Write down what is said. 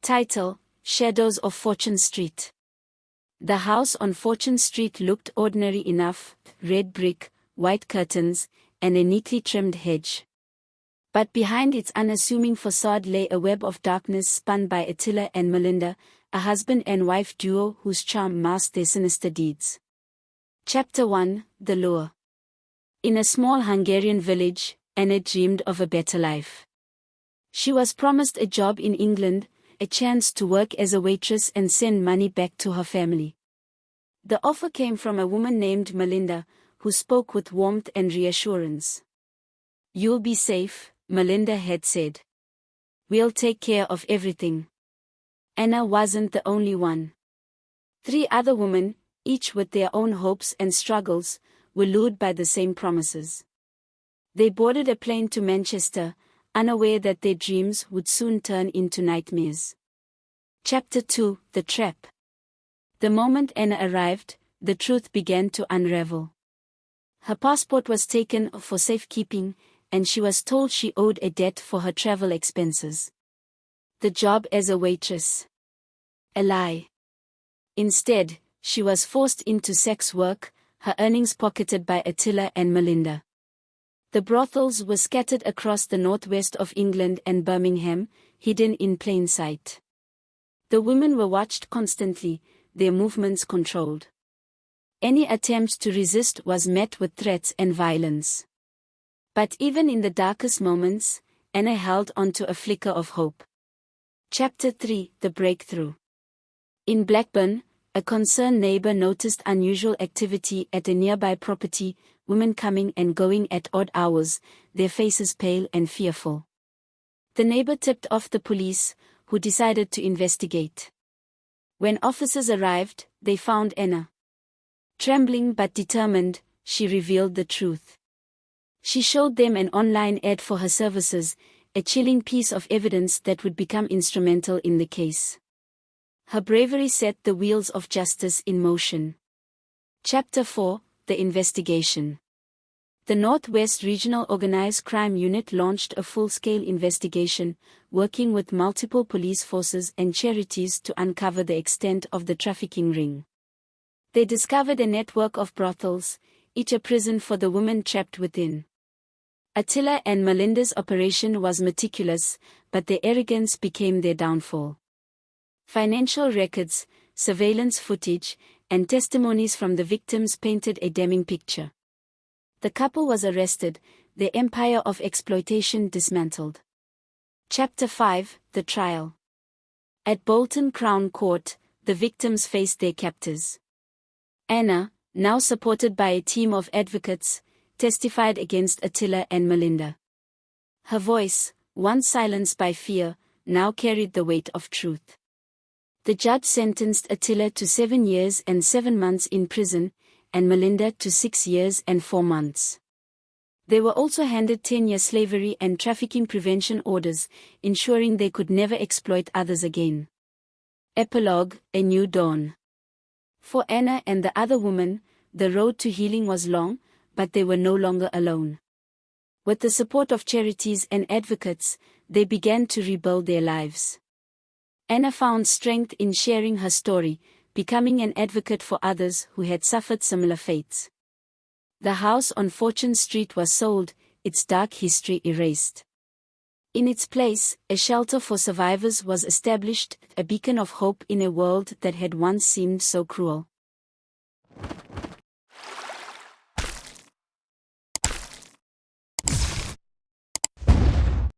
Title: Shadows of Fortune Street. The house on Fortune Street looked ordinary enough: red brick, white curtains, and a neatly trimmed hedge. But behind its unassuming facade lay a web of darkness spun by Attila and Melinda, a husband and wife duo whose charm masked their sinister deeds. Chapter 1: The Lure. In a small Hungarian village, Anna dreamed of a better life. She was promised a job in England, a chance to work as a waitress and send money back to her family. The offer came from a woman named Melinda, who spoke with warmth and reassurance. "You'll be safe," Melinda had said. "We'll take care of everything." Anna wasn't the only one. 3 other women, each with their own hopes and struggles, were lured by the same promises. They boarded a plane to Manchester, unaware that their dreams would soon turn into nightmares. Chapter 2: The Trap. The moment Anna arrived, the truth began to unravel. Her passport was taken for safekeeping, and she was told she owed a debt for her travel expenses. The job as a waitress? A lie. Instead, she was forced into sex work, her earnings pocketed by Attila and Melinda. The brothels were scattered across the northwest of England and Birmingham, hidden in plain sight. The women were watched constantly, their movements controlled. Any attempt to resist was met with threats and violence. But even in the darkest moments, Anna held onto a flicker of hope. Chapter 3: The Breakthrough. In Blackburn, a concerned neighbor noticed unusual activity at a nearby property, women coming and going at odd hours, their faces pale and fearful. The neighbor tipped off the police, who decided to investigate. When officers arrived, they found Anna. Trembling but determined, she revealed the truth. She showed them an online ad for her services, a chilling piece of evidence that would become instrumental in the case. Her bravery set the wheels of justice in motion. Chapter 4: The Investigation. The Northwest Regional Organized Crime Unit launched a full-scale investigation, working with multiple police forces and charities to uncover the extent of the trafficking ring. They discovered a network of brothels, each a prison for the women trapped within. Attila and Melinda's operation was meticulous, but their arrogance became their downfall. Financial records, surveillance footage, and testimonies from the victims painted a damning picture. The couple was arrested, their empire of exploitation dismantled. Chapter 5: The Trial. At Bolton Crown Court, the victims faced their captors. Anna, now supported by a team of advocates, testified against Attila and Melinda. Her voice, once silenced by fear, now carried the weight of truth. The judge sentenced Attila to 7 years and 7 months in prison, and Melinda to 6 years and 4 months. They were also handed 10-year slavery and trafficking prevention orders, ensuring they could never exploit others again. Epilogue: A New Dawn. For Anna and the other woman, the road to healing was long, but they were no longer alone. With the support of charities and advocates, they began to rebuild their lives. Anna found strength in sharing her story, becoming an advocate for others who had suffered similar fates. The house on Fortune Street was sold, its dark history erased. In its place, a shelter for survivors was established, a beacon of hope in a world that had once seemed so cruel.